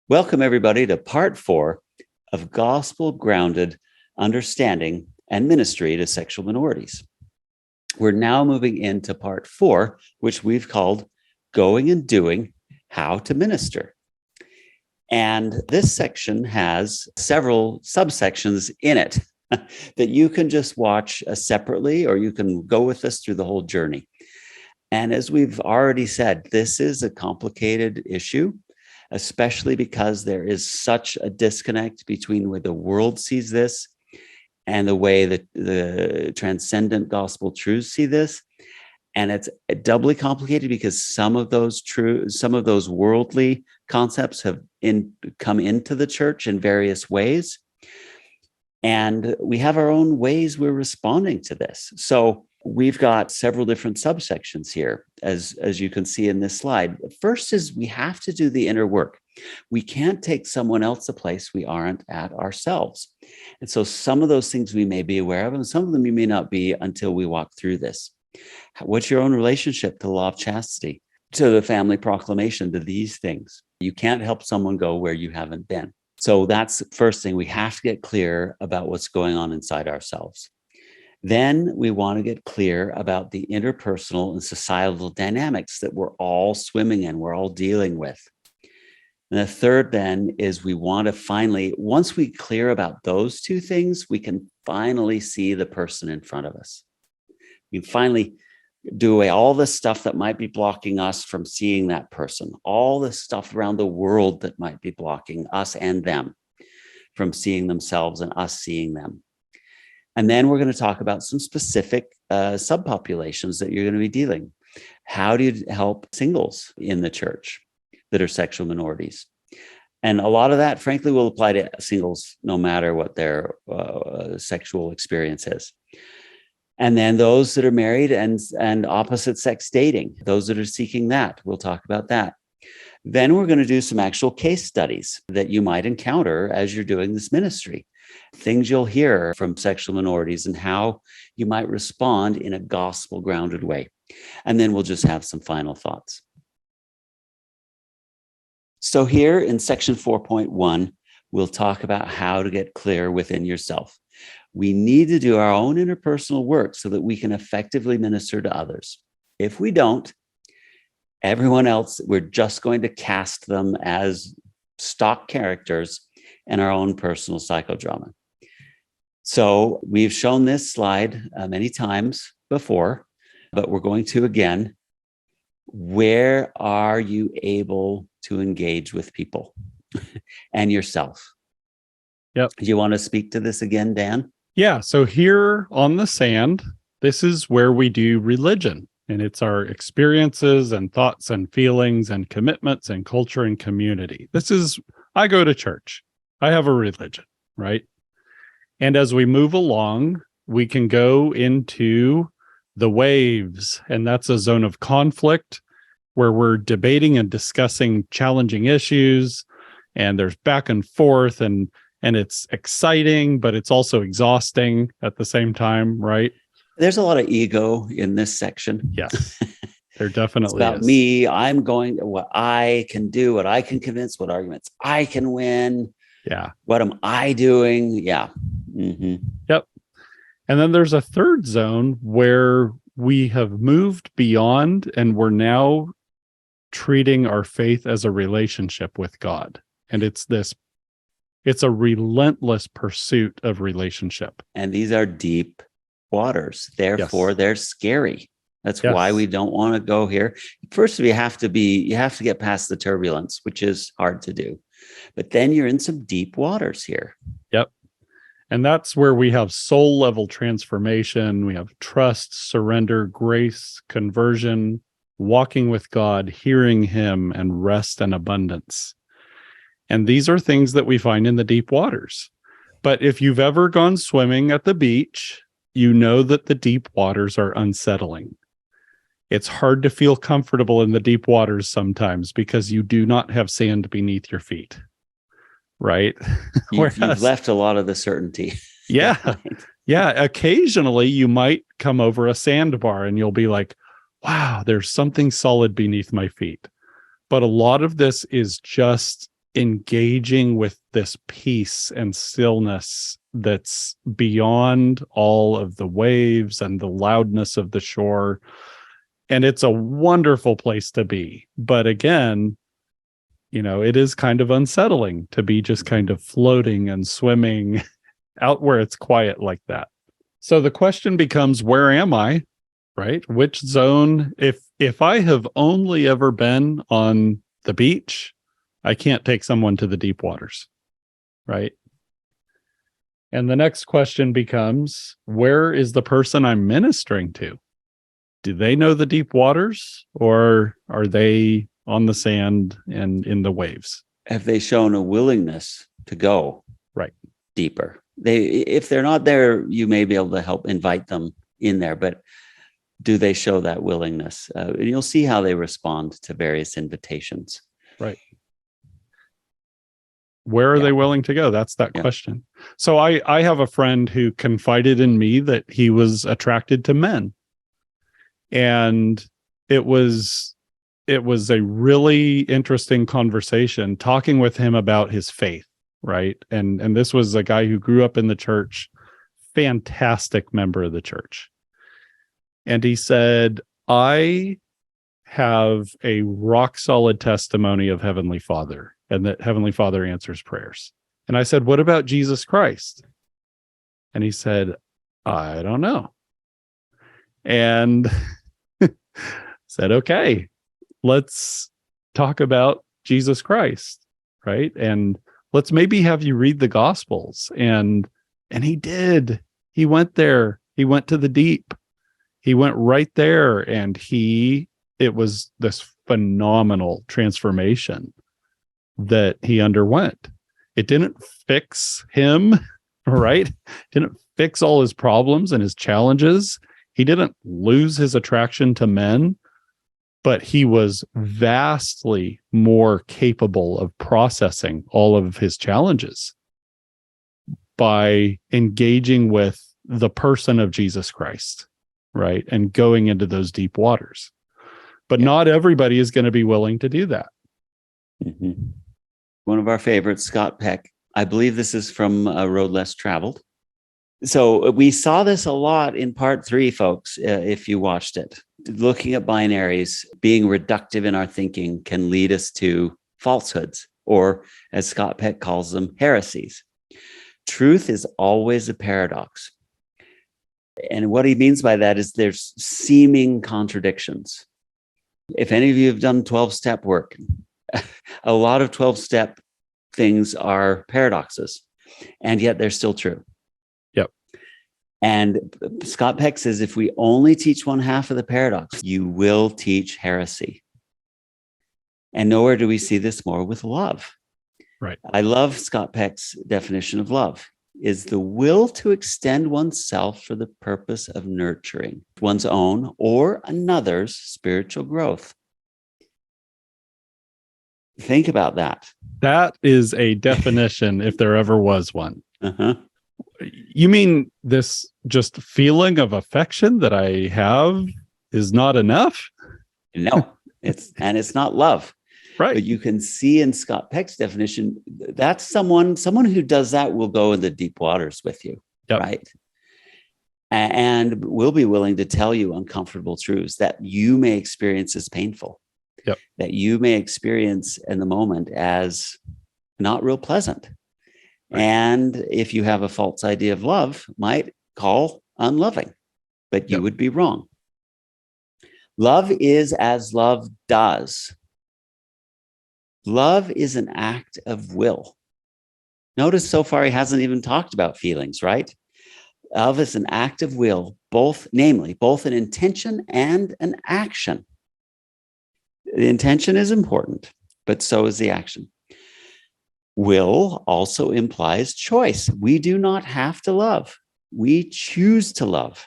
Welcome, everybody, to part 4 of Gospel-Grounded Understanding and Ministry to Sexual Minorities. We're now moving into part 4, which we've called Going and Doing How to Minister. And this section has several subsections in it that you can just watch separately, or you can go with us through the whole journey. And as we've already said, this is a complicated issue, especially because there is such a disconnect between where the world sees this and the way that the transcendent gospel truths see this. And it's doubly complicated because some of those worldly concepts have come into the church in various ways. And we have our own ways we're responding to this. So we've got several different subsections here, as you can see in this slide. First is we have to do the inner work. We can't take someone else a place we aren't at ourselves. And so some of those things we may be aware of, and some of them you may not be until we walk through this. What's your own relationship to the law of chastity, to the family proclamation, to these things? You can't help someone go where you haven't been. So that's the first thing. We have to get clear about what's going on inside ourselves. Then we want to get clear about the interpersonal and societal dynamics that we're all swimming in, we're all dealing with. And the third then is we want to finally, once we clear about those two things, we can finally see the person in front of us. We can finally do away all the stuff that might be blocking us from seeing that person, all the stuff around the world that might be blocking us and them from seeing themselves and us seeing them. And then we're going to talk about some specific subpopulations that you're going to be dealing. How do you help singles in the church that are sexual minorities? And a lot of that, frankly, will apply to singles no matter what their sexual experience is. And then those that are married and opposite sex dating, those that are seeking that, we'll talk about that. Then we're going to do some actual case studies that you might encounter as you're doing this ministry. Things you'll hear from sexual minorities and how you might respond in a gospel-grounded way. And then we'll just have some final thoughts. So here in section 4.1, we'll talk about how to get clear within yourself. We need to do our own interpersonal work so that we can effectively minister to others. If we don't, everyone else, we're just going to cast them as stock characters in our own personal psychodrama. So we've shown this slide many times before, but we're going to again. Where are you able to engage with people and yourself? Yep. Do you want to speak to this again, Dan? Yeah. So here on the sand, this is where we do religion. And it's our experiences and thoughts and feelings and commitments and culture and community. I go to church. I have a religion, right? And as we move along, we can go into the waves, and that's a zone of conflict where we're debating and discussing challenging issues, and there's back and forth, and it's exciting, but it's also exhausting at the same time, right? There's a lot of ego in this section. Yes, there definitely it's about is. Me, I'm going to what I can do, what I can convince, what arguments I can win. Yeah. What am I doing? Yeah. Mm-hmm. Yep. And then there's a third zone where we have moved beyond and we're now treating our faith as a relationship with God. And it's a relentless pursuit of relationship. And these are deep waters. Therefore, Yes. They're scary. That's why we don't want to go here. First, you have to get past the turbulence, which is hard to do. But then you're in some deep waters here. Yep. And that's where we have soul level transformation. We have trust, surrender, grace, conversion, walking with God, hearing him, and rest and abundance. And these are things that we find in the deep waters. But if you've ever gone swimming at the beach, you know that the deep waters are unsettling. It's hard to feel comfortable in the deep waters sometimes because you do not have sand beneath your feet, right? You've left a lot of the certainty. Yeah. Yeah. Occasionally you might come over a sandbar and you'll be like, wow, there's something solid beneath my feet. But a lot of this is just engaging with this peace and stillness that's beyond all of the waves and the loudness of the shore. And it's a wonderful place to be. But again, it is kind of unsettling to be just kind of floating and swimming out where it's quiet like that. So the question becomes, where am I? Right? Which zone? If I have only ever been on the beach, I can't take someone to the deep waters. Right? And the next question becomes, where is the person I'm ministering to? Do they know the deep waters, or are they on the sand and in the waves? Have they shown a willingness to go right deeper? If they're not there, you may be able to help invite them in there, but do they show that willingness? And you'll see how they respond to various invitations. Right. Where are they willing to go? That's that question. So I have a friend who confided in me that he was attracted to men. And it was a really interesting conversation talking with him about his faith, right? And this was a guy who grew up in the church, fantastic member of the church. And he said, I have a rock solid testimony of Heavenly Father, and that Heavenly Father answers prayers. And I said, what about Jesus Christ? And he said, I don't know. And said, okay, let's talk about Jesus Christ, right? And let's maybe have you read the Gospels. And he did. He went there. He went to the deep. He went right there, and it was this phenomenal transformation that he underwent. It didn't fix him, right? Didn't fix all his problems and his challenges. He didn't lose his attraction to men, but he was vastly more capable of processing all of his challenges by engaging with the person of Jesus Christ, right? And going into those deep waters. But not everybody is going to be willing to do that. Mm-hmm. One of our favorites, Scott Peck. I believe this is from Road Less Traveled. So we saw this a lot in part 3, folks, if you watched it. Looking at binaries, being reductive in our thinking can lead us to falsehoods, or as Scott Peck calls them, heresies. Truth is always a paradox. And what he means by that is there's seeming contradictions. If any of you have done 12-step work, a lot of 12-step things are paradoxes, and yet they're still true. Yep. And Scott Peck says, if we only teach one half of the paradox, you will teach heresy. And nowhere do we see this more with love. Right. I love Scott Peck's definition of love is the will to extend oneself for the purpose of nurturing one's own or another's spiritual growth. Think about that. That is a definition if there ever was one. Uh-huh. You mean this just feeling of affection that I have is not enough? No, it's not love. Right. But you can see in Scott Peck's definition, that's someone who does that will go in the deep waters with you. Yep. Right. And will be willing to tell you uncomfortable truths that you may experience as painful. Yep. That you may experience in the moment as not real pleasant. Right. And if you have a false idea of love, might call unloving, but you would be wrong. Love is as love does. Love is an act of will. Notice so far he hasn't even talked about feelings, right? Love is an act of will, both an intention and an action. The intention is important, but so is the action. Will also implies choice. We do not have to love. We choose to love.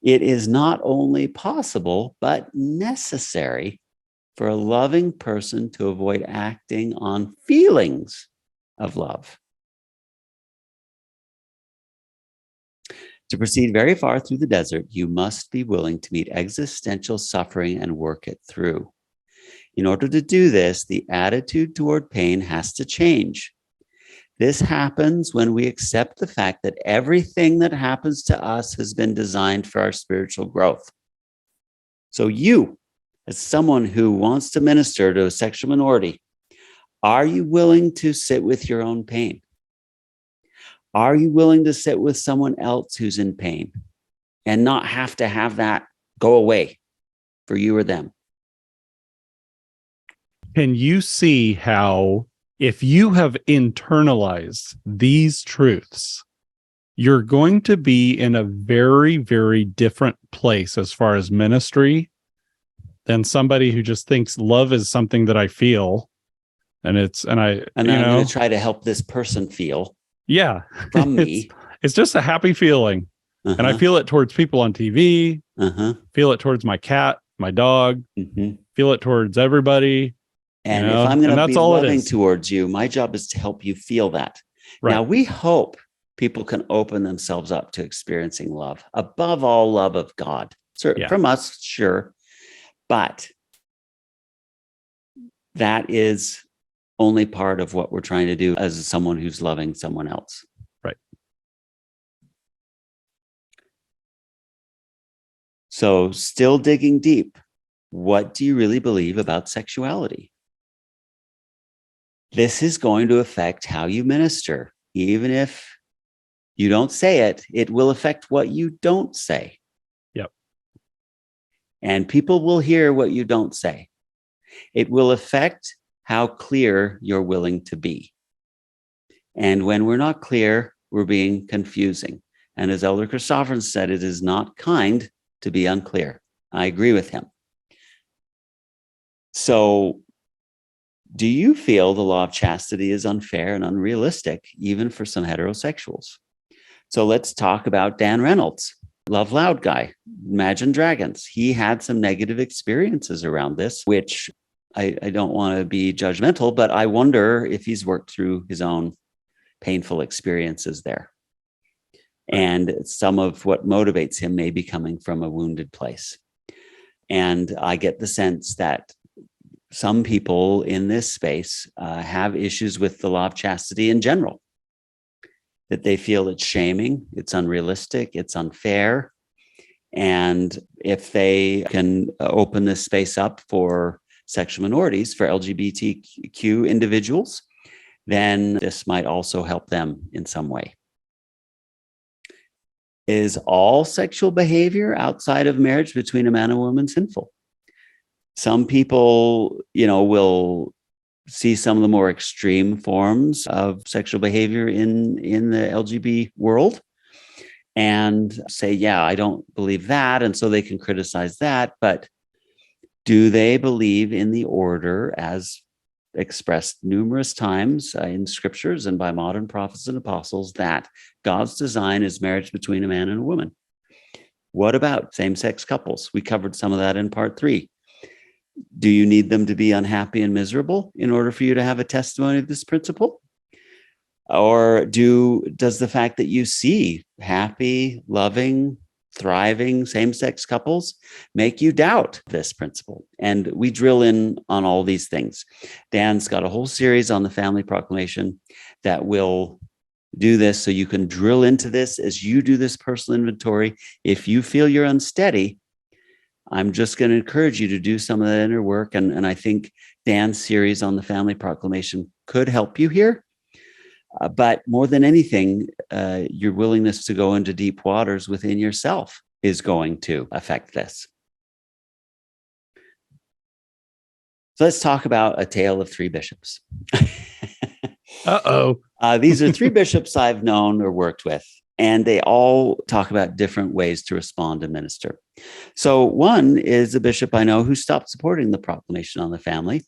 It is not only possible, but necessary for a loving person to avoid acting on feelings of love. To proceed very far through the desert, you must be willing to meet existential suffering and work it through. In order to do this, the attitude toward pain has to change. This happens when we accept the fact that everything that happens to us has been designed for our spiritual growth. So you, as someone who wants to minister to a sexual minority, are you willing to sit with your own pain? Are you willing to sit with someone else who's in pain and not have to have that go away for you or them? Can you see how, if you have internalized these truths, you're going to be in a very, very different place as far as ministry than somebody who just thinks love is something that I feel. And I'm going to try to help this person feel it's, from me. It's just a happy feeling. Uh-huh. And I feel it towards people on TV, feel it towards my cat, my dog, feel it towards everybody. And if I'm going to be loving towards you, my job is to help you feel that. Right. Now, we hope people can open themselves up to experiencing love, above all, love of God. From us, sure. But that is only part of what we're trying to do as someone who's loving someone else. Right. So, still digging deep, what do you really believe about sexuality? This is going to affect how you minister. Even if you don't say it, it will affect what you don't say. Yep. And people will hear what you don't say. It will affect how clear you're willing to be. And when we're not clear, we're being confusing. And as Elder Christopherson said, it is not kind to be unclear. I agree with him. So, do you feel the law of chastity is unfair and unrealistic, even for some heterosexuals? So let's talk about Dan Reynolds, Love Loud guy, Imagine Dragons. He had some negative experiences around this, which I don't want to be judgmental, but I wonder if he's worked through his own painful experiences there. And some of what motivates him may be coming from a wounded place. And I get the sense that some people in this space have issues with the law of chastity in general, that they feel it's shaming, it's unrealistic, it's unfair. And if they can open this space up for sexual minorities, for LGBTQ individuals, then this might also help them in some way. Is all sexual behavior outside of marriage between a man and a woman sinful? Some people, will see some of the more extreme forms of sexual behavior in the LGBT world and say, yeah, I don't believe that. And so they can criticize that. But do they believe in the order as expressed numerous times in scriptures and by modern prophets and apostles that God's design is marriage between a man and a woman? What about same-sex couples? We covered some of that in part 3. Do you need them to be unhappy and miserable in order for you to have a testimony of this principle? Or does the fact that you see happy, loving, thriving same-sex couples make you doubt this principle? And we drill in on all these things. Dan's got a whole series on the Family Proclamation that will do this so you can drill into this as you do this personal inventory. If you feel you're unsteady, I'm just going to encourage you to do some of that inner work. And I think Dan's series on the Family Proclamation could help you here. But more than anything, your willingness to go into deep waters within yourself is going to affect this. So let's talk about a tale of 3 bishops. These are 3 bishops I've known or worked with, and they all talk about different ways to respond and minister. So one is a bishop I know who stopped supporting the proclamation on the family.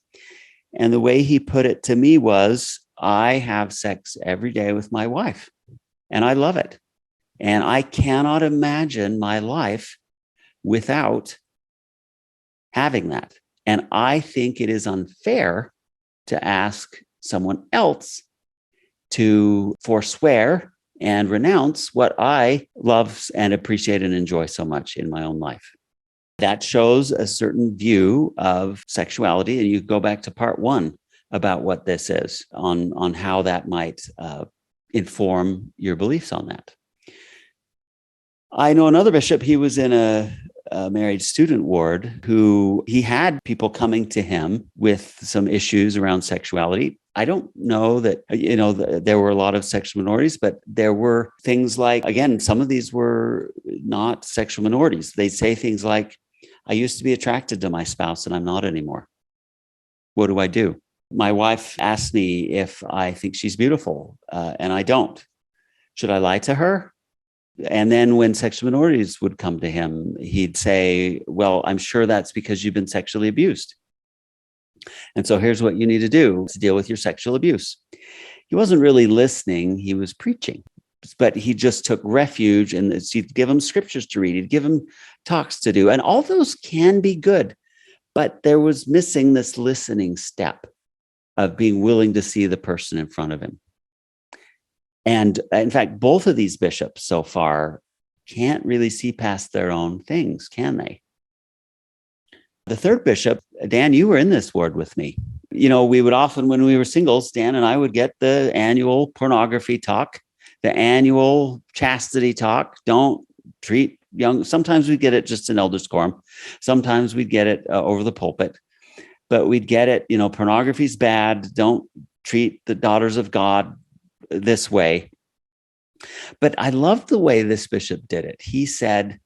And the way he put it to me was, I have sex every day with my wife, and I love it. And I cannot imagine my life without having that. And I think it is unfair to ask someone else to forswear and renounce what I love and appreciate and enjoy so much in my own life. That shows a certain view of sexuality. And you go back to part 1 about what this is, on how that might inform your beliefs on that. I know another bishop, he was in a married student ward who he had people coming to him with some issues around sexuality. I don't know that, there were a lot of sexual minorities, but there were things like, again, some of these were not sexual minorities. They say things like, I used to be attracted to my spouse and I'm not anymore. What do I do? My wife asked me if I think she's beautiful, and I don't. Should I lie to her? And then when sexual minorities would come to him, he'd say, well, I'm sure that's because you've been sexually abused. And so here's what you need to do to deal with your sexual abuse. He wasn't really listening. He was preaching, but he just took refuge and he'd give him scriptures to read. He'd give him talks to do. And all those can be good, but there was missing this listening step of being willing to see the person in front of him. And in fact, both of these bishops so far can't really see past their own things, can they? The third bishop, Dan, you were in this ward with me. We would often, when we were singles, Dan and I would get the annual pornography talk, the annual chastity talk. Don't treat young. Sometimes we'd get it just in elders quorum. Sometimes we'd get it over the pulpit. But we'd get it, pornography's bad. Don't treat the daughters of God this way. But I love the way this bishop did it. He said,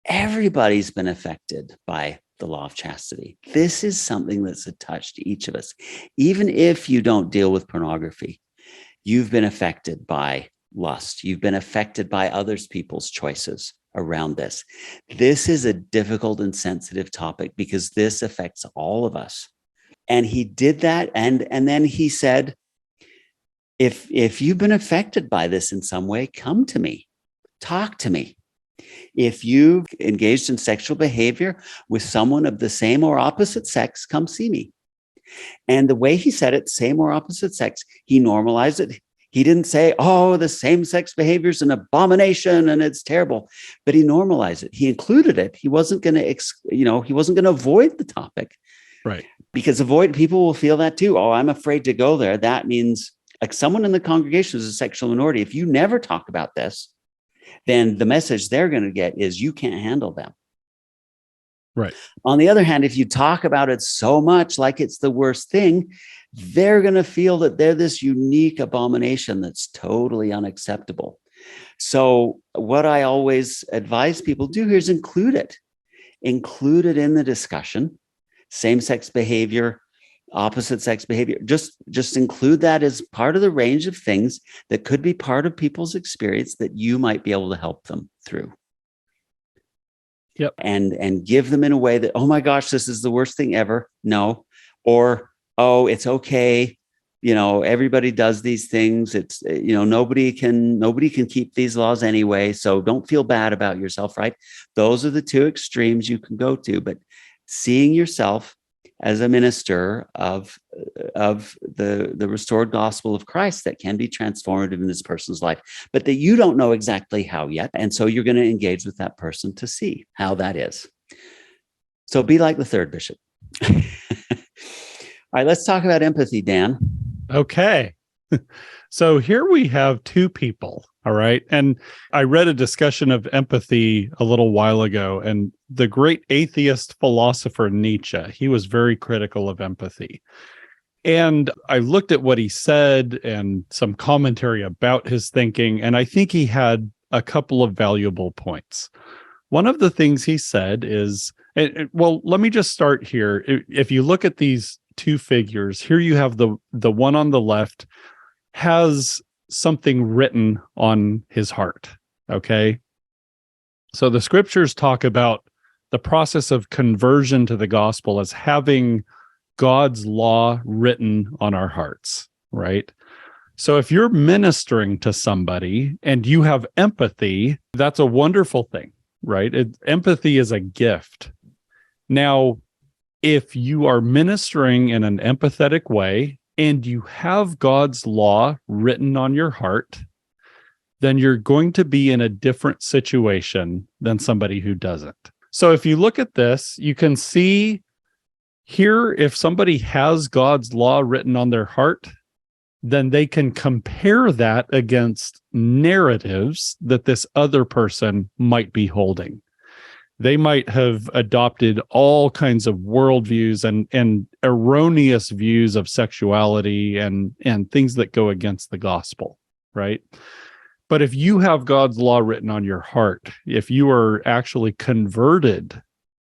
everybody's been affected by the law of chastity. This is something that's attached to each of us. Even if you don't deal with pornography, you've been affected by lust. You've been affected by other people's choices around this. This is a difficult and sensitive topic because this affects all of us. And he did that. And then he said, if you've been affected by this in some way, come to me, talk to me. If you've engaged in sexual behavior with someone of the same or opposite sex, come see me. And the way he said it, same or opposite sex, he normalized it. He didn't say, oh, the same sex behavior is an abomination and it's terrible, but he normalized it. He included it. He wasn't going to avoid the topic. Right. Because people will feel that too. Oh, I'm afraid to go there. That means like someone in the congregation is a sexual minority. If you never talk about this, then the message they're going to get is you can't handle them. Right. On the other hand, if you talk about it so much like it's the worst thing, they're going to feel that they're this unique abomination that's totally unacceptable. So what I always advise people do here is include it. Include it in the discussion. Same-sex behavior, opposite sex behavior. Just include that as part of the range of things that could be part of people's experience that you might be able to help them through. Yep. And give them in a way that, oh my gosh, this is the worst thing ever. No. Or, oh, it's okay. Everybody does these things. It's, nobody can keep these laws anyway. So don't feel bad about yourself, right? Those are the two extremes you can go to. But seeing yourself as a minister of the restored gospel of Christ that can be transformative in this person's life, but that you don't know exactly how yet. And so you're going to engage with that person to see how that is. So be like the third bishop. All right, let's talk about empathy, Dan. Okay. So here we have two people. All right. And I read a discussion of empathy a little while ago, and the great atheist philosopher Nietzsche, he was very critical of empathy. And I looked at what he said and some commentary about his thinking, and I think he had a couple of valuable points. One of the things he said is, well, let me just start here. If you look at these two figures, here you have the one on the left has something written on his heart. Okay. So the scriptures talk about the process of conversion to the gospel as having God's law written on our hearts, right? So if you're ministering to somebody and you have empathy, that's a wonderful thing, right? Empathy is a gift. Now, if you are ministering in an empathetic way and you have God's law written on your heart, then you're going to be in a different situation than somebody who doesn't. So if you look at this, you can see here, if somebody has God's law written on their heart, then they can compare that against narratives that this other person might be holding. They might have adopted all kinds of worldviews and erroneous views of sexuality and things that go against the gospel, right? But if you have God's law written on your heart, if you are actually converted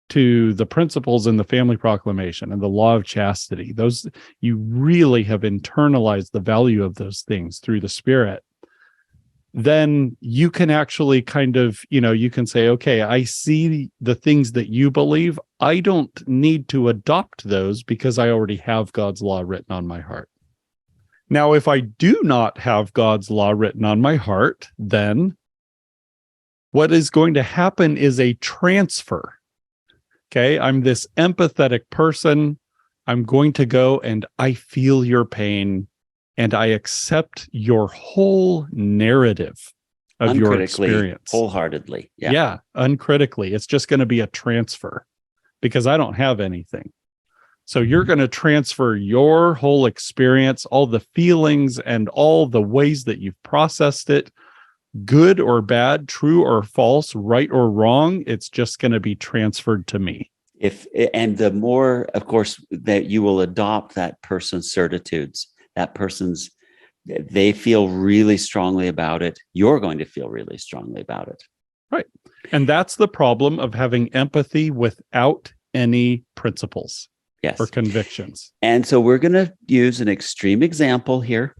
to the principles in the family proclamation and the law of chastity, those, you really have internalized the value of those things through the Spirit, then you can actually kind of, you can say, okay, I see the things that you believe. I don't need to adopt those because I already have God's law written on my heart. Now, if I do not have God's law written on my heart, then what is going to happen is a transfer. Okay, I'm this empathetic person. I'm going to go and I feel your pain and I accept your whole narrative of your experience. Wholeheartedly. Yeah, uncritically. It's just going to be a transfer because I don't have anything. So you're going to transfer your whole experience, all the feelings and all the ways that you've processed it, good or bad, true or false, right or wrong. It's just going to be transferred to me. And the more, of course, that you will adopt that person's certitudes, they feel really strongly about it, you're going to feel really strongly about it. Right. And that's the problem of having empathy without any principles. Yes. Or convictions. And so we're going to use an extreme example here.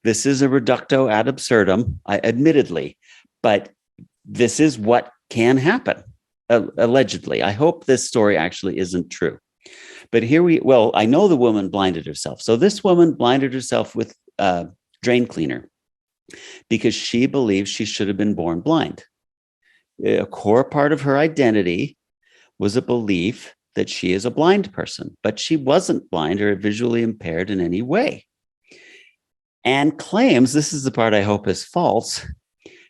This is a reducto ad absurdum, admittedly, but this is what can happen, allegedly. I hope this story actually isn't true. But I know the woman blinded herself. So this woman blinded herself with drain cleaner because she believes she should have been born blind. A core part of her identity was a belief that she is a blind person, but she wasn't blind or visually impaired in any way. And claims, this is the part I hope is false,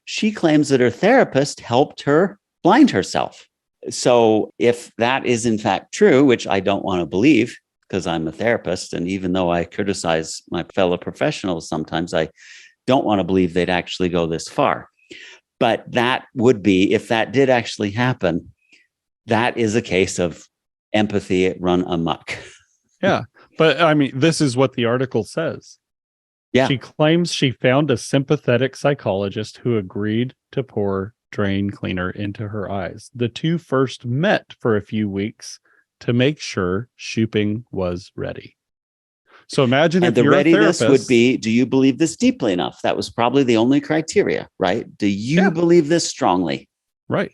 she claims that her therapist helped her blind herself. So if that is in fact true, which I don't want to believe because I'm a therapist, and even though I criticize my fellow professionals sometimes, I don't want to believe they'd actually go this far. But that would be, if that did actually happen, that is a case of empathy run amok. Yeah. But I mean, this is what the article says. Yeah. She claims she found a sympathetic psychologist who agreed to pour drain cleaner into her eyes. The two first met for a few weeks to make sure shooping was ready. So imagine if the readiness would be, do you believe this deeply enough? That was probably the only criteria, right? Do you believe this strongly? Right.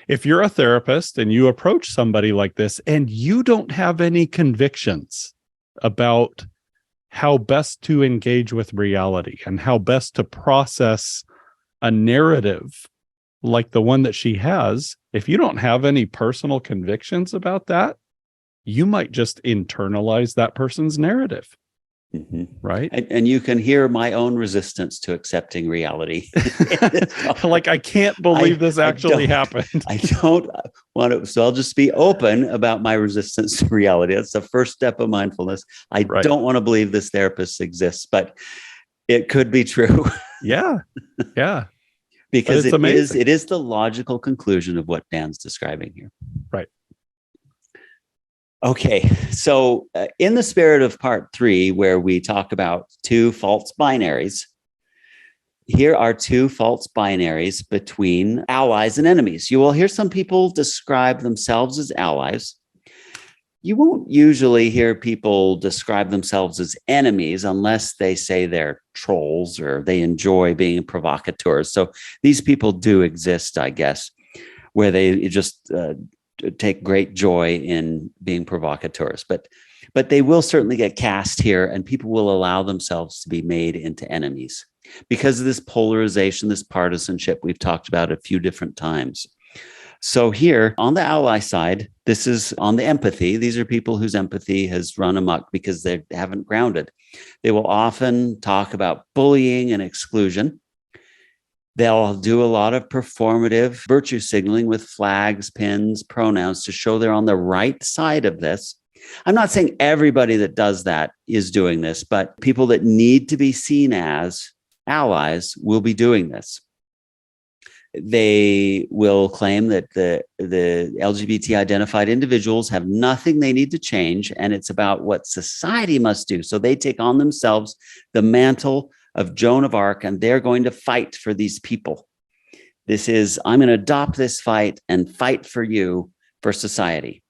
If you're a therapist and you approach somebody like this and you don't have any convictions about how best to engage with reality and how best to process a narrative like the one that she has, if you don't have any personal convictions about that, you might just internalize that person's narrative. Mm-hmm. Right. And you can hear my own resistance to accepting reality. Like, I can't believe this actually happened. I don't want to. So I'll just be open about my resistance to reality. That's the first step of mindfulness. I don't want to believe this therapist exists, but it could be true. Yeah. Yeah. Because it is the logical conclusion of what Dan's describing here. Right. Okay, so in the spirit of part 3, where we talk about two false binaries, here are two false binaries between allies and enemies. You will hear some people describe themselves as allies. You won't usually hear people describe themselves as enemies unless they say they're trolls or they enjoy being provocateurs. So these people do exist, I guess, where they just take great joy in being provocateurs, but they will certainly get cast here, and people will allow themselves to be made into enemies because of this polarization, this partisanship we've talked about a few different times. So here on the ally side, this is on the empathy. These are people whose empathy has run amok because they haven't grounded. They will often talk about bullying and exclusion. They'll do a lot of performative virtue signaling with flags, pins, pronouns to show they're on the right side of this. I'm not saying everybody that does that is doing this, but people that need to be seen as allies will be doing this. They will claim that the LGBT identified individuals have nothing they need to change, and it's about what society must do. So they take on themselves the mantle of Joan of Arc, and they're going to fight for these people. This is, I'm going to adopt this fight and fight for you, for society.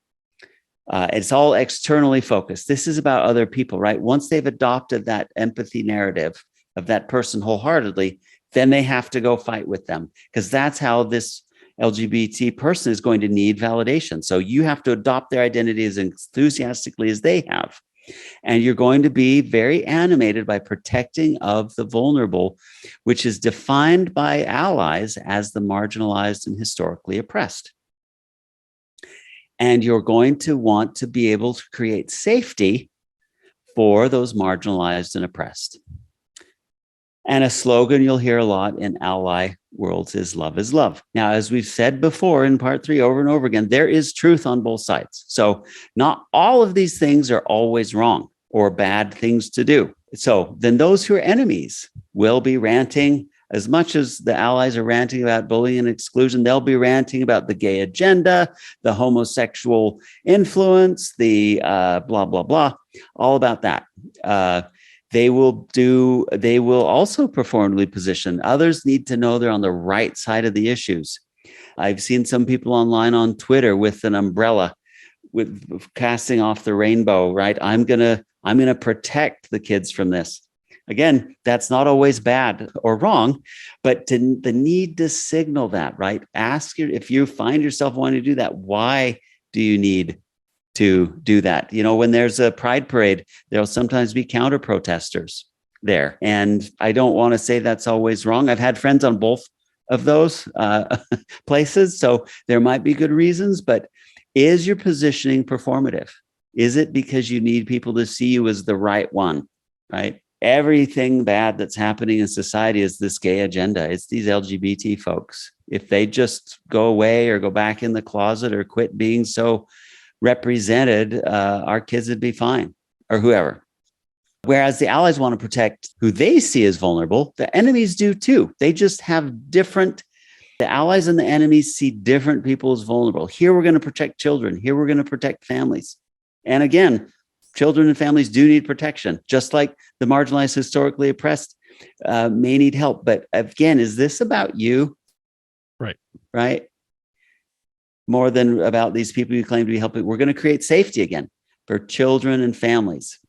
It's all externally focused. This is about other people, right? Once they've adopted that empathy narrative of that person wholeheartedly, then they have to go fight with them, because that's how this LGBT person is going to need validation. So you have to adopt their identity as enthusiastically as they have. And you're going to be very animated by protecting of the vulnerable, which is defined by allies as the marginalized and historically oppressed. And you're going to want to be able to create safety for those marginalized and oppressed. And a slogan you'll hear a lot in ally worlds is love is love. Now, as we've said before in part 3 over and over again, there is truth on both sides. So not all of these things are always wrong or bad things to do. So then those who are enemies will be ranting. As much as the allies are ranting about bullying and exclusion, they'll be ranting about the gay agenda, the homosexual influence, the blah, blah, blah, all about that. They will also performatively position. Others need to know they're on the right side of the issues. I've seen some people online on Twitter with an umbrella, with casting off the rainbow, right? I'm gonna protect the kids from this. Again, that's not always bad or wrong, but the need to signal that, right? If you find yourself wanting to do that, why do you need to do that? You know, when there's a pride parade, there'll sometimes be counter protesters there. And I don't want to say that's always wrong. I've had friends on both of those places. So there might be good reasons, but is your positioning performative? Is it because you need people to see you as the right one, right? Everything bad that's happening in society is this gay agenda. It's these LGBT folks. If they just go away or go back in the closet or quit being so represented, our kids would be fine, or whoever. Whereas the allies want to protect who they see as vulnerable, the enemies do too. They just have different, the allies and the enemies see different people as vulnerable. Here we're going to protect children. Here we're going to protect families. And again, children and families do need protection, just like the marginalized, historically oppressed may need help. But again, is this about you? Right. Right? More than about these people you claim to be helping. We're going to create safety again for children and families.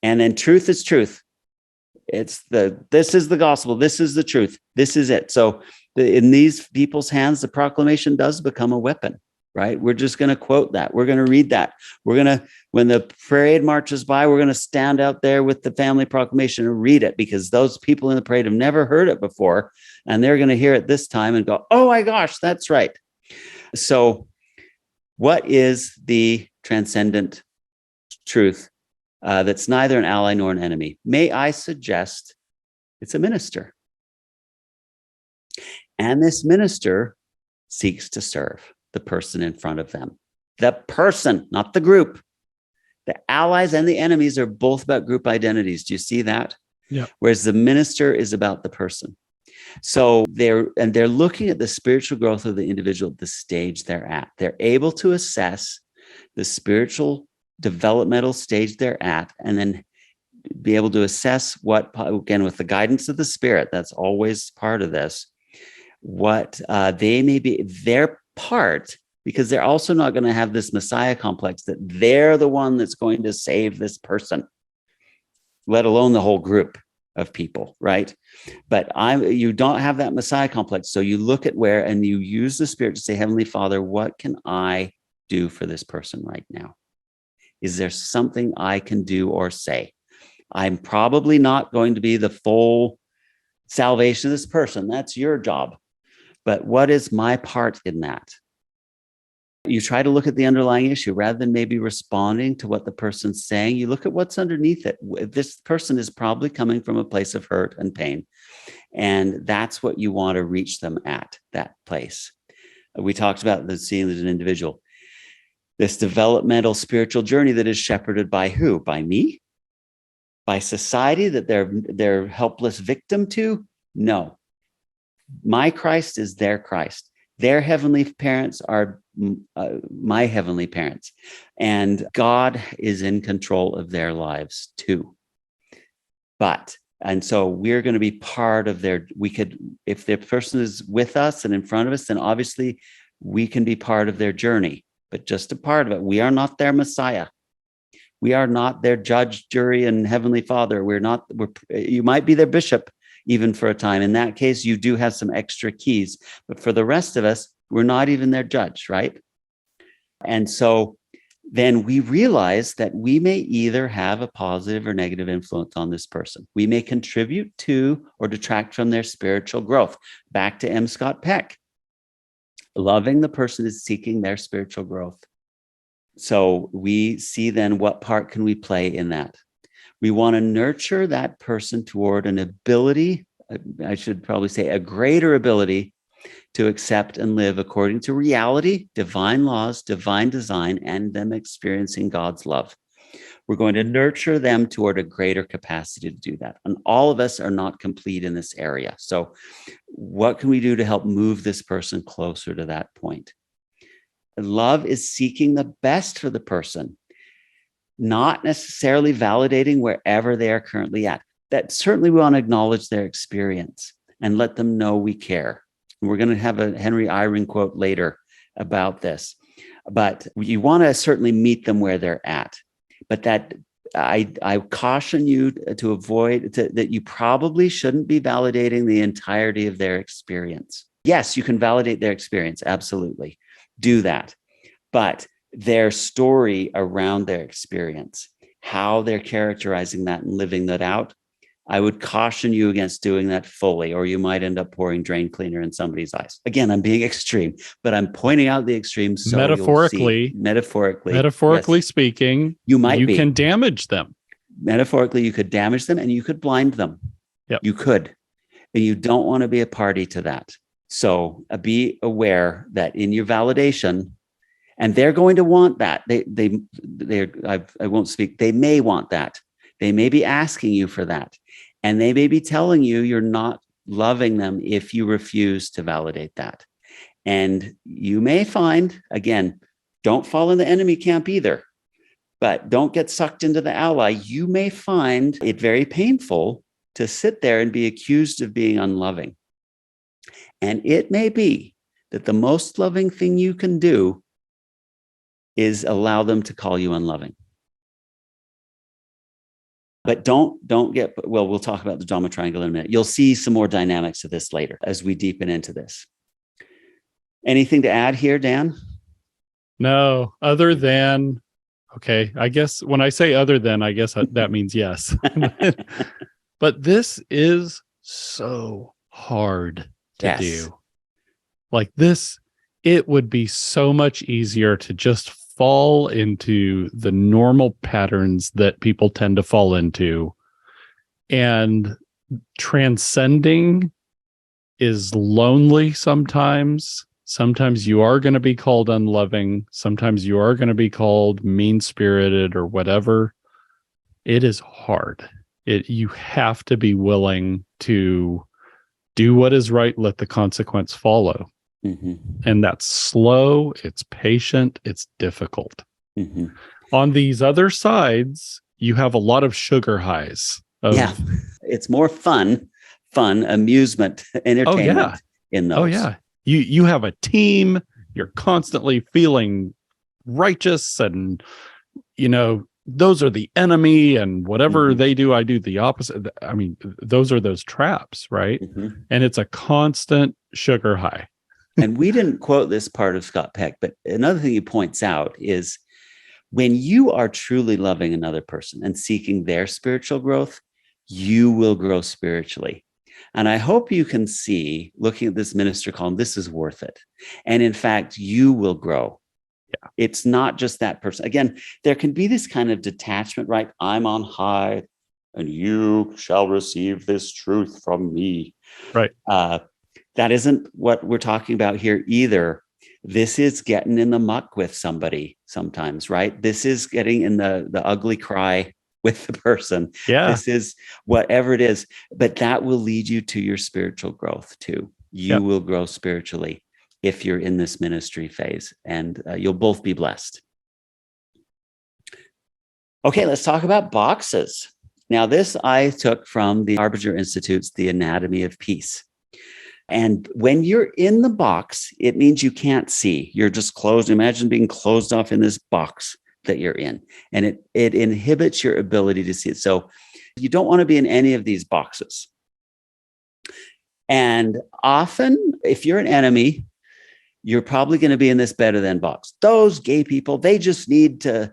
And then truth is truth. This is the gospel. This is the truth. This is it. So in these people's hands, the proclamation does become a weapon, right? We're just going to quote that. We're going to read that. We're going to, when the parade marches by, we're going to stand out there with the family proclamation and read it, because those people in the parade have never heard it before. And they're going to hear it this time and go, oh my gosh, that's right. So what is the transcendent truth that's neither an ally nor an enemy? May I suggest it's a minister. And this minister seeks to serve the person in front of them. The person, not the group. The allies and the enemies are both about group identities. Do you see that? Yeah. Whereas the minister is about the person. So they're looking at the spiritual growth of the individual at the stage they're at. They're able to assess the spiritual developmental stage they're at, and then be able to assess what, again, with the guidance of the Spirit, that's always part of this, what they may be, their part, because they're also not going to have this Messiah complex that they're the one that's going to save this person, let alone the whole group of people, right? But you don't have that Messiah complex. So you look at where, and you use the Spirit to say, Heavenly Father, what can I do for this person right now? Is there something I can do or say? I'm probably not going to be the full salvation of this person. That's your job. But what is my part in that? You try to look at the underlying issue rather than maybe responding to what the person's saying. You look at what's underneath it. This person is probably coming from a place of hurt and pain. And that's what you want to reach them at, that place. We talked about seeing as an individual. This developmental spiritual journey that is shepherded by who? By me? By society that they're helpless victim to? No. My Christ is their Christ. Their heavenly parents are my heavenly parents. And God is in control of their lives too. And so we're going to be part of if the person is with us and in front of us, then obviously we can be part of their journey, but just a part of it. We are not their Messiah. We are not their judge, jury, and heavenly father. You might be their bishop even for a time. In that case, you do have some extra keys, but for the rest of us, we're not even their judge, right? And so then we realize that we may either have a positive or negative influence on this person. We may contribute to or detract from their spiritual growth. Back to M. Scott Peck. Loving the person is seeking their spiritual growth. So we see then what part can we play in that? We want to nurture that person toward an ability, I should probably say a greater ability to accept and live according to reality, divine laws, divine design, and them experiencing God's love. We're going to nurture them toward a greater capacity to do that. And all of us are not complete in this area. So what can we do to help move this person closer to that point? Love is seeking the best for the person, not necessarily validating wherever they are currently at. That certainly we want to acknowledge their experience and let them know we care. We're going to have a Henry Eyring quote later about this, but you want to certainly meet them where they're at. But that I caution you to avoid that you probably shouldn't be validating the entirety of their experience. Yes, you can validate their experience. Absolutely. Do that. But their story around their experience, how they're characterizing that and living that out, I would caution you against doing that fully, or you might end up pouring drain cleaner in somebody's eyes. Again, I'm being extreme, but I'm pointing out the extremes. So metaphorically yes, speaking, you can damage them. Metaphorically, you could damage them and you could blind them. Yep. You could, and you don't want to be a party to that. So be aware that in your validation, and they're going to want that. I won't speak. They may want that. They may be asking you for that. And they may be telling you you're not loving them if you refuse to validate that. And you may find, again, don't fall in the enemy camp either, but don't get sucked into the ally. You may find it very painful to sit there and be accused of being unloving. And it may be that the most loving thing you can do is allow them to call you unloving. But don't get, well, we'll talk about the drama triangle in a minute. You'll see some more dynamics of this later as we deepen into this. Anything to add here, Dan? No, other than, okay, I guess when I say other than, I guess that means yes. But this is so hard to do. Like this, it would be so much easier to just fall into the normal patterns that people tend to fall into. And transcending is lonely sometimes. Sometimes you are going to be called unloving. Sometimes you are going to be called mean-spirited or whatever. It is hard. You have to be willing to do what is right, let the consequence follow. Mm-hmm. And that's slow, it's patient, it's difficult. Mm-hmm. On these other sides, you have a lot of sugar highs. It's more fun, amusement, entertainment in those. Oh, yeah. You have a team, you're constantly feeling righteous and, those are the enemy and whatever they do, I do the opposite. I mean, those are those traps, right? Mm-hmm. And it's a constant sugar high. And we didn't quote this part of Scott Peck, but another thing he points out is when you are truly loving another person and seeking their spiritual growth, you will grow spiritually. And I hope you can see, looking at this minister column, this is worth it. And in fact, you will grow. Yeah. It's not just that person. Again, there can be this kind of detachment, right? I'm on high. and you shall receive this truth from me. Right. That isn't what we're talking about here either. This is getting in the muck with somebody sometimes, right? This is getting in the ugly cry with the person. Yeah. This is whatever it is, but that will lead you to your spiritual growth too. You will grow spiritually if you're in this ministry phase, and you'll both be blessed. Okay, let's talk about boxes. Now, this I took from the Harbinger Institute's The Anatomy of Peace. And when you're in the box, it means you can't see. You're just closed. Imagine being closed off in this box that you're in, and it inhibits your ability to see it. So you don't want to be in any of these boxes. And often, if you're an enemy, you're probably going to be in this better than box. Those gay people, they just need to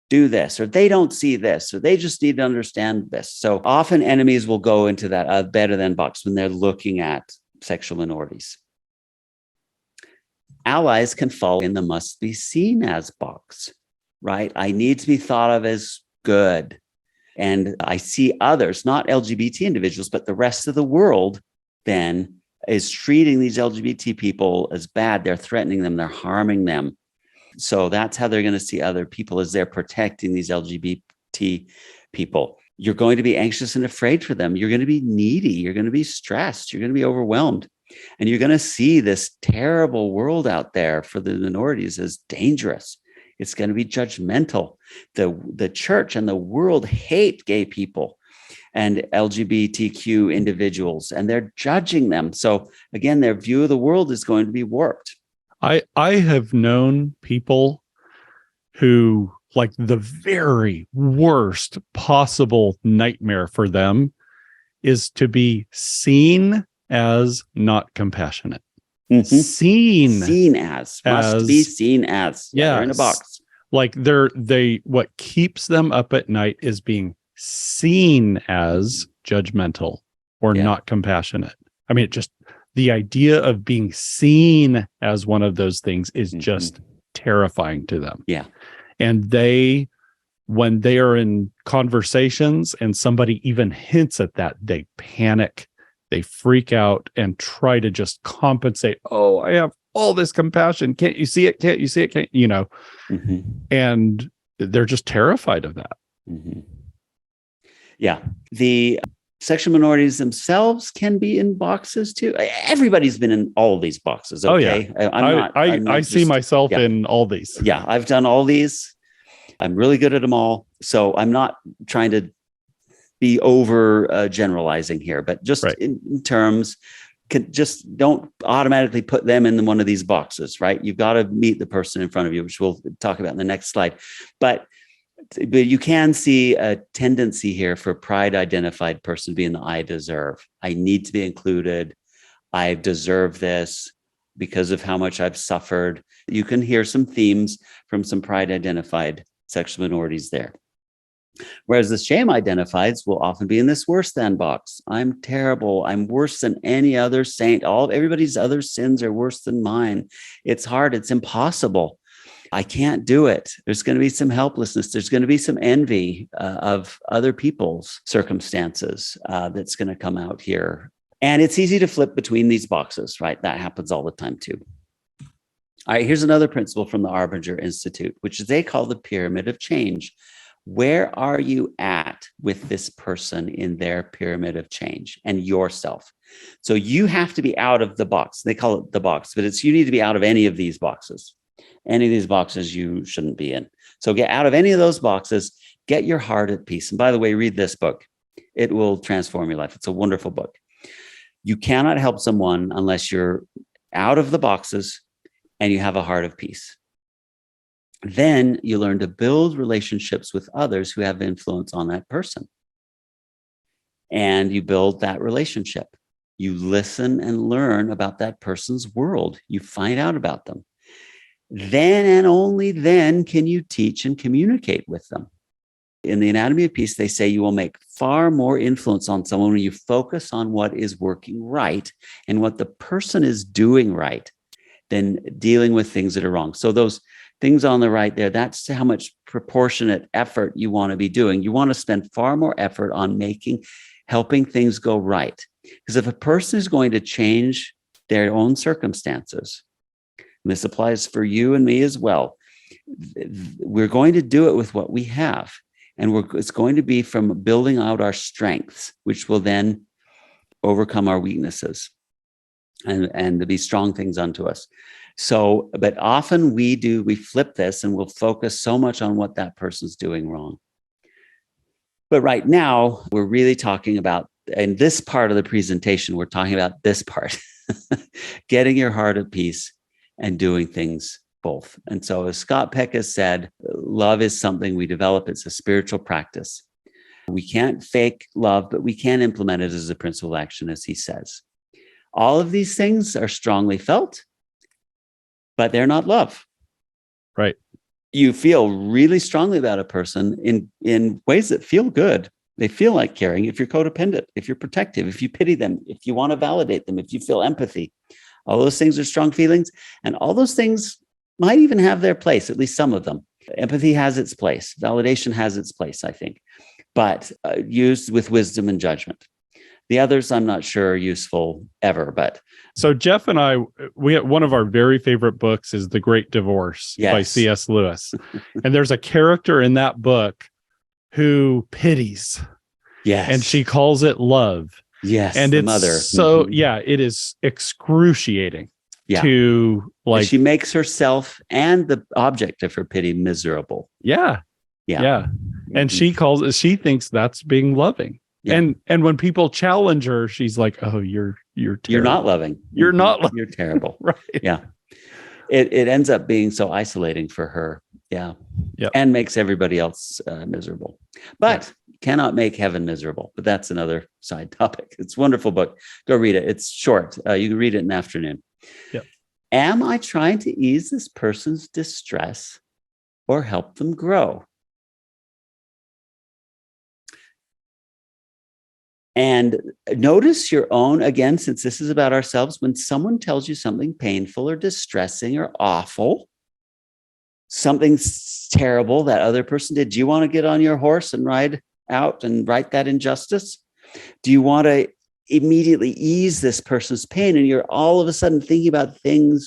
do this, or they don't see this, or they just need to understand this. So often enemies will go into that better than box when they're looking at sexual minorities. Allies can fall in the must be seen as box, right? I need to be thought of as good. And I see others, not LGBT individuals, but the rest of the world then is treating these LGBT people as bad. They're threatening them, they're harming them. So that's how they're going to see other people, as they're protecting these LGBT people. You're going to be anxious and afraid for them. You're going to be needy. You're going to be stressed. You're going to be overwhelmed. And you're going to see this terrible world out there for the minorities as dangerous. It's going to be judgmental. The church and the world hate gay people and LGBTQ individuals, and they're judging them. So again, their view of the world is going to be warped. I have known people who, like, the very worst possible nightmare for them is to be seen as not compassionate. Mm-hmm. Seen as must be seen as. Yeah, they're in a box. Like what keeps them up at night is being seen as judgmental or not compassionate. I mean, the idea of being seen as one of those things is just terrifying to them. Yeah. And when they are in conversations and somebody even hints at that, they panic, they freak out and try to just compensate. Oh, I have all this compassion. Can't you see it? Can't you see it? Can't, you know? Mm-hmm. And they're just terrified of that. Mm-hmm. Yeah. The sexual minorities themselves can be in boxes too. Everybody's been in all these boxes. Okay. Oh, yeah. I see myself in all these. Yeah. I've done all these. I'm really good at them all. So I'm not trying to be over generalizing here, but just in terms, just don't automatically put them in one of these boxes, right? You've got to meet the person in front of you, which we'll talk about in the next slide. But you can see a tendency here for pride identified person being the I deserve. I need to be included. I deserve this because of how much I've suffered. You can hear some themes from some pride identified sexual minorities there. Whereas the shame identifieds will often be in this worse than box. I'm terrible. I'm worse than any other saint. Everybody's other sins are worse than mine. It's hard. It's impossible. I can't do it. There's going to be some helplessness. There's going to be some envy of other people's circumstances that's going to come out here. And it's easy to flip between these boxes, right? That happens all the time too. All right, here's another principle from the Harbinger Institute, which they call the pyramid of change. Where are you at with this person in their pyramid of change and yourself? So you have to be out of the box. They call it the box, but you need to be out of any of these boxes. Any of these boxes you shouldn't be in. So get out of any of those boxes, get your heart at peace. And by the way, read this book. It will transform your life. It's a wonderful book. You cannot help someone unless you're out of the boxes and you have a heart of peace. Then you learn to build relationships with others who have influence on that person. And you build that relationship. You listen and learn about that person's world. You find out about them. Then and only then can you teach and communicate with them. In the Anatomy of Peace, they say you will make far more influence on someone when you focus on what is working right and what the person is doing right than dealing with things that are wrong. So those things on the right there, that's how much proportionate effort you want to be doing. You want to spend far more effort on helping things go right. Because if a person is going to change their own circumstances, and this applies for you and me as well, we're going to do it with what we have. And it's going to be from building out our strengths, which will then overcome our weaknesses and to be strong things unto us. So, but often we flip this and we'll focus so much on what that person's doing wrong. But right now, we're really talking about, in this part of the presentation, we're talking about this part, getting your heart at peace and doing things both. And so as Scott Peck has said, love is something we develop. It's a spiritual practice. We can't fake love, but we can implement it as a principle of action, as he says. All of these things are strongly felt, but they're not love. Right. You feel really strongly about a person in ways that feel good. They feel like caring. If you're codependent, if you're protective, if you pity them, if you want to validate them, if you feel empathy, all those things are strong feelings. And all those things might even have their place, at least some of them. Empathy has its place. Validation has its place, I think, but used with wisdom and judgment. The others, I'm not sure are useful ever, but. So Jeff and I, one of our very favorite books is The Great Divorce by C.S. Lewis. And there's a character in that book who pities. Yes. And she calls it love. Yes. And it's mother. So, it is excruciating to like. She makes herself and the object of her pity miserable. Yeah. And she thinks that's being loving. Yeah. And when people challenge her, she's like, "Oh, you're terrible. You're not loving. You're not loving. You're terrible." Right. Yeah. It ends up being so isolating for her. Yeah. Yep. And makes everybody else miserable. But cannot make heaven miserable. But that's another side topic. It's a wonderful book. Go read it. It's short. You can read it in the afternoon. Yep. Am I trying to ease this person's distress or help them grow? And notice your own, again, since this is about ourselves, when someone tells you something painful or distressing or awful, something terrible that other person did, do you want to get on your horse and ride out and right that injustice? Do you want to immediately ease this person's pain? And you're all of a sudden thinking about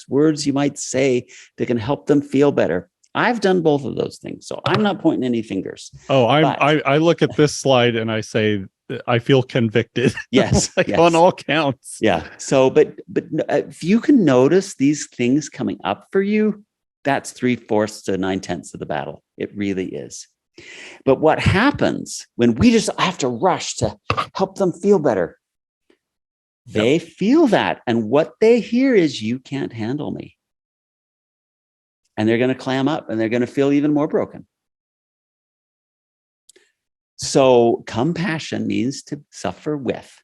words you might say that can help them feel better. I've done both of those things, so I'm not pointing any fingers. Oh, I look at this slide and I say, I feel convicted. Yes, yes. On all counts. Yeah. So, but if you can notice these things coming up for you, that's 3/4 to 9/10 of the battle. It really is. But what happens when we just have to rush to help them feel better? They feel that, and what they hear is, "You can't handle me," and they're going to clam up, and they're going to feel even more broken. So compassion means to suffer with,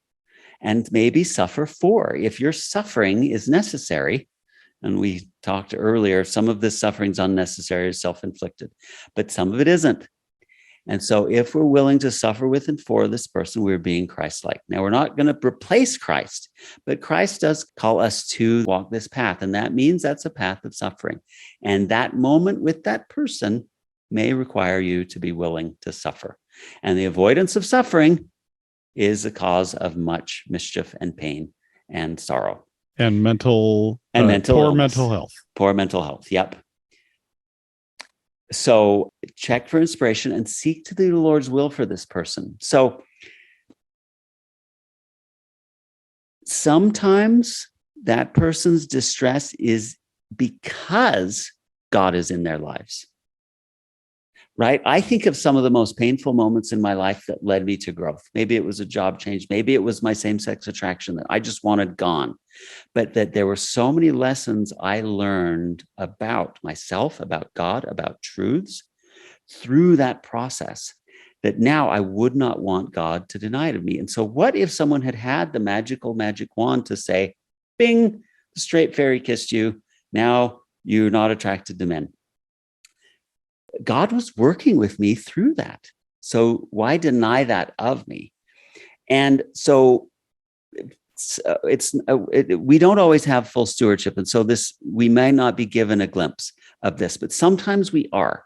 and maybe suffer for. If your suffering is necessary, and we talked earlier, some of this suffering is unnecessary, is self-inflicted, but some of it isn't. And so if we're willing to suffer with and for this person, we're being Christ-like. Now, we're not going to replace Christ, but Christ does call us to walk this path, and that means that's a path of suffering. And that moment with that person may require you to be willing to suffer. And the avoidance of suffering is the cause of much mischief and pain and sorrow. And poor mental health. Poor mental health. Yep. So check for inspiration and seek to do the Lord's will for this person. So sometimes that person's distress is because God is in their lives. Right? I think of some of the most painful moments in my life that led me to growth. Maybe it was a job change. Maybe it was my same-sex attraction that I just wanted gone. But that there were so many lessons I learned about myself, about God, about truths through that process that now I would not want God to deny it of me. And so what if someone had the magic wand to say, bing, the straight fairy kissed you. Now you're not attracted to men. God was working with me through that. So why deny that of me? And so we don't always have full stewardship. And so we may not be given a glimpse of this, but sometimes we are.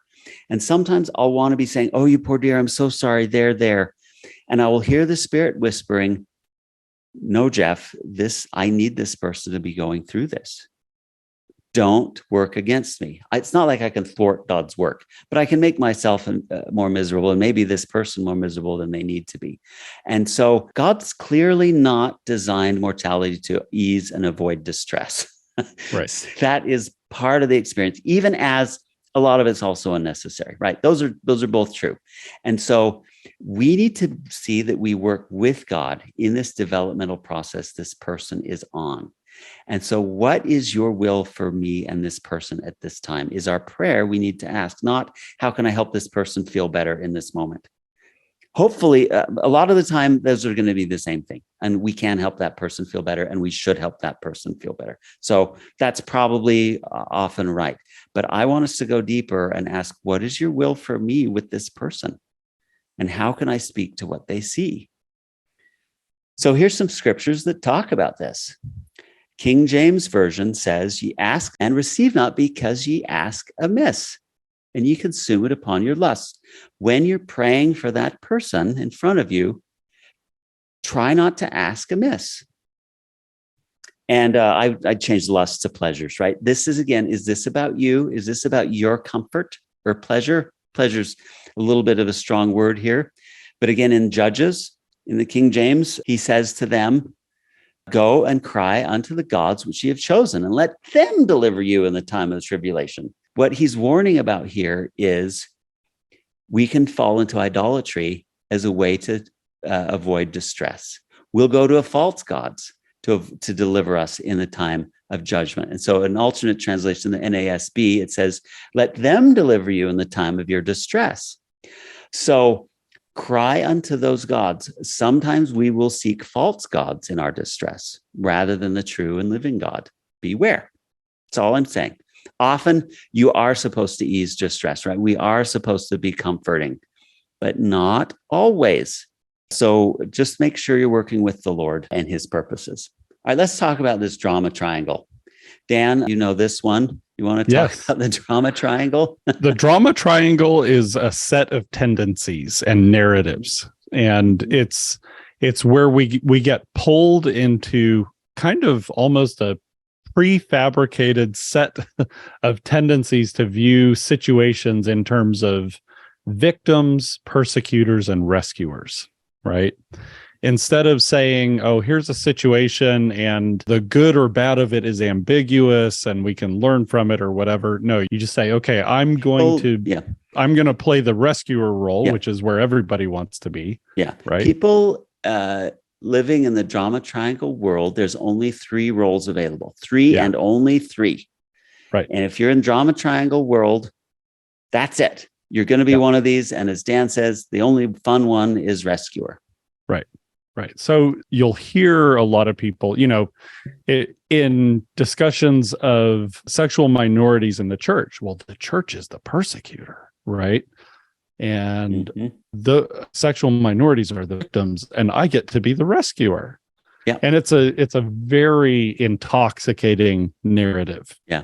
And sometimes I'll want to be saying, oh, you poor dear, I'm so sorry, there. And I will hear the Spirit whispering, no, Jeff, I need this person to be going through this. Don't work against me. It's not like I can thwart God's work, but I can make myself more miserable and maybe this person more miserable than they need to be. And so God's clearly not designed mortality to ease and avoid distress. Right. That is part of the experience, even as a lot of it's also unnecessary, right? Those are both true. And so we need to see that we work with God in this developmental process this person is on. And so what is your will for me and this person at this time is our prayer we need to ask, not how can I help this person feel better in this moment? Hopefully, a lot of the time, those are going to be the same thing. And we can help that person feel better, and we should help that person feel better. So that's probably often right. But I want us to go deeper and ask, what is your will for me with this person? And how can I speak to what they see? So here's some scriptures that talk about this. King James Version says, ye ask and receive not because ye ask amiss, and ye consume it upon your lust. When you're praying for that person in front of you, try not to ask amiss. And I changed lust to pleasures, right? This is, again, is this about you? Is this about your comfort or pleasure? Pleasure's a little bit of a strong word here. But again, in Judges, in the King James, he says to them, go and cry unto the gods which ye have chosen, and let them deliver you in the time of the tribulation. What he's warning about here is we can fall into idolatry as a way to avoid distress. We'll go to a false gods to deliver us in the time of judgment. And so an alternate translation, the NASB, it says, let them deliver you in the time of your distress. So cry unto those gods. Sometimes we will seek false gods in our distress rather than the true and living God. Beware. That's all I'm saying. Often you are supposed to ease distress, right? We are supposed to be comforting, but not always. So just make sure you're working with the Lord and his purposes. All right, let's talk about this drama triangle. Dan, you know this one. You want to talk about the drama triangle? The drama triangle is a set of tendencies and narratives. And it's where we get pulled into kind of almost a prefabricated set of tendencies to view situations in terms of victims, persecutors, and rescuers, right? Instead of saying, oh, here's a situation and the good or bad of it is ambiguous and we can learn from it or whatever. No, you just say, okay, I'm going to play the rescuer role, which is where everybody wants to be. Yeah. Right. People living in the drama triangle world, there's only 3 roles available. 3 and only 3. Right. And if you're in drama triangle world, that's it. You're going to be one of these. And as Dan says, the only fun one is rescuer. Right. Right. So you'll hear a lot of people, in discussions of sexual minorities in the church. Well, the church is the persecutor, right? And the sexual minorities are the victims, and I get to be the rescuer. Yeah. And it's a very intoxicating narrative. Yeah.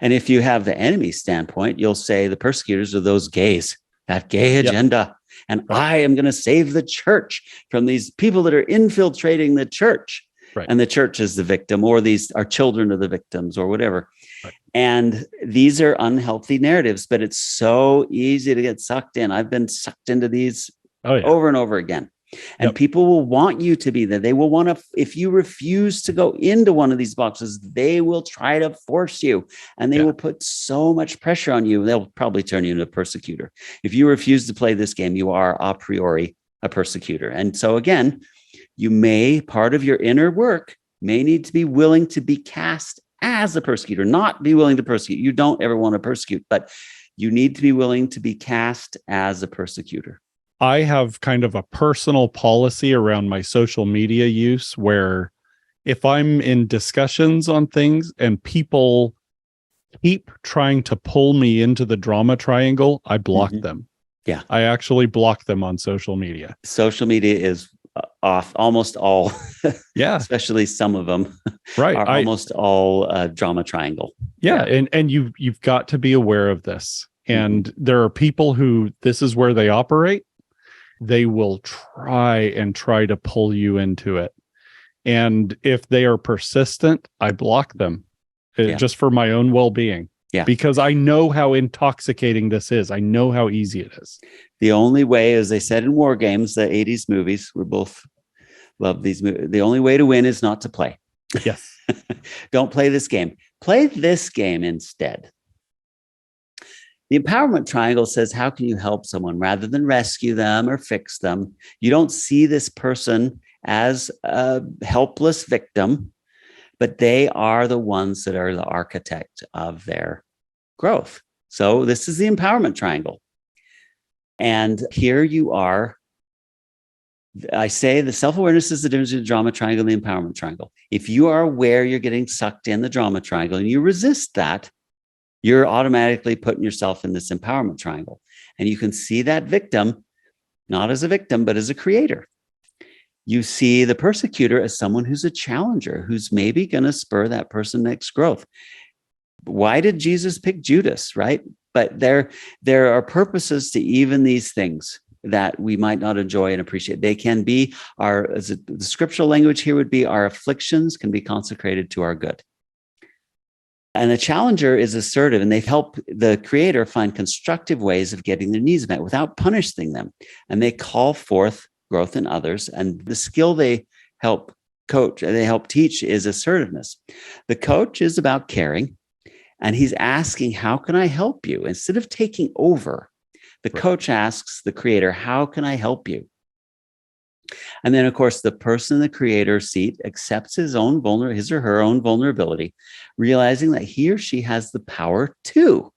And if you have the enemy standpoint, you'll say the persecutors are those gays, that gay agenda. And I am going to save the church from these people that are infiltrating the church. Right. And the church is the victim, or these are children of the victims or whatever. Right. And these are unhealthy narratives, but it's so easy to get sucked in. I've been sucked into these over and over again. And people will want you to be there. They will want to, if you refuse to go into one of these boxes, they will try to force you, and they will put so much pressure on you. They'll probably turn you into a persecutor. If you refuse to play this game, you are a priori a persecutor. And so again, part of your inner work may need to be willing to be cast as a persecutor, not be willing to persecute. You don't ever want to persecute, but you need to be willing to be cast as a persecutor. I have kind of a personal policy around my social media use where if I'm in discussions on things and people keep trying to pull me into the drama triangle, I block them. Yeah. I actually block them on social media. Social media is off almost all, Yeah. especially some of them Right. are almost all drama triangle. Yeah. And you've got to be aware of this. And there are people who this is where they operate. They will try to pull you into it. And if they are persistent, I block them just for my own well-being. Yeah. Because I know how intoxicating this is. I know how easy it is. The only way, as they said in War Games, the 80s movies, we both love these movies. The only way to win is not to play. Yes. Don't play this game. Play this game instead. The empowerment triangle says, how can you help someone rather than rescue them or fix them? You don't see this person as a helpless victim, but they are the ones that are the architect of their growth. So this is the empowerment triangle. And here you are. I say the self-awareness is the difference between the drama triangle and the empowerment triangle. If you are aware you're getting sucked in the drama triangle and you resist that, you're automatically putting yourself in this empowerment triangle. And you can see that victim, not as a victim, but as a creator. You see the persecutor as someone who's a challenger, who's maybe going to spur that person next growth. Why did Jesus pick Judas, right? But there are purposes to even these things that we might not enjoy and appreciate. They can be the scriptural language here would be, our afflictions can be consecrated to our good. And the challenger is assertive, and they help the creator find constructive ways of getting their needs met without punishing them. And they call forth growth in others. And the skill they help teach is assertiveness. The coach is about caring, and he's asking, how can I help you? Instead of taking over, the coach asks the creator, how can I help you? And then, of course, the person in the creator seat accepts his or her own vulnerability, realizing that he or she has the power to,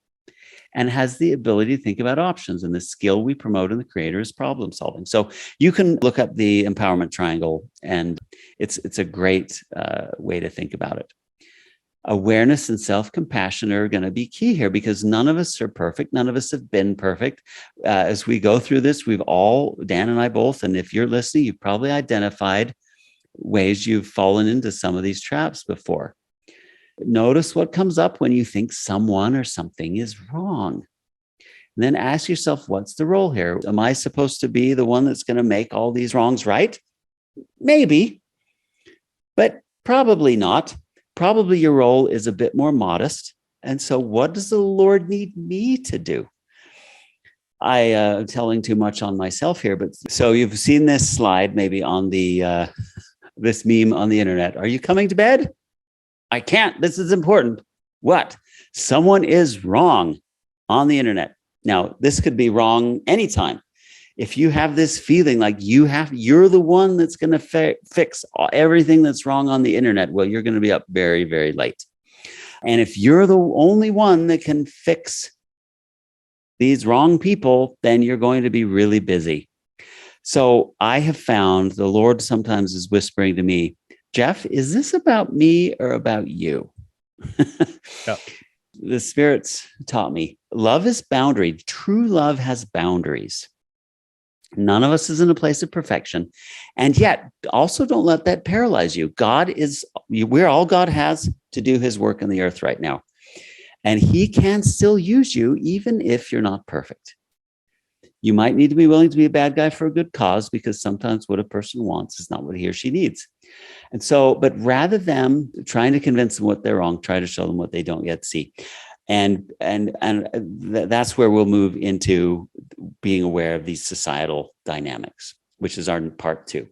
and has the ability to think about options. And the skill we promote in the creator is problem solving. So you can look up the empowerment triangle, and it's a great way to think about it. Awareness and self-compassion are going to be key here, because none of us are perfect. None of us have been perfect. As we go through this, Dan and I both, and if you're listening, you've probably identified ways you've fallen into some of these traps before. Notice what comes up when you think someone or something is wrong. And then ask yourself, what's the role here? Am I supposed to be the one that's going to make all these wrongs right? Maybe, but probably not. Probably your role is a bit more modest. And so what does the Lord need me to do? I am telling too much on myself here, but so you've seen this slide maybe on the this meme on the internet. Are you coming to bed? I can't. This is important. What? Someone is wrong on the internet. Now, this could be wrong anytime. If you have this feeling like you're the one that's going to fix everything that's wrong on the internet, well, you're going to be up very, very late. And if you're the only one that can fix these wrong people, then you're going to be really busy. So I have found the Lord sometimes is whispering to me, Jeff, is this about me or about you? Yeah. The Spirit's taught me love is boundary. True love has boundaries. None of us is in a place of perfection. And yet, also don't let that paralyze you. We're all God has to do his work in the earth right now. And he can still use you, even if you're not perfect. You might need to be willing to be a bad guy for a good cause, because sometimes what a person wants is not what he or she needs. And so, but rather than trying to convince them what they're wrong, try to show them what they don't yet see. And that's where we'll move into being aware of these societal dynamics, which is our part 2.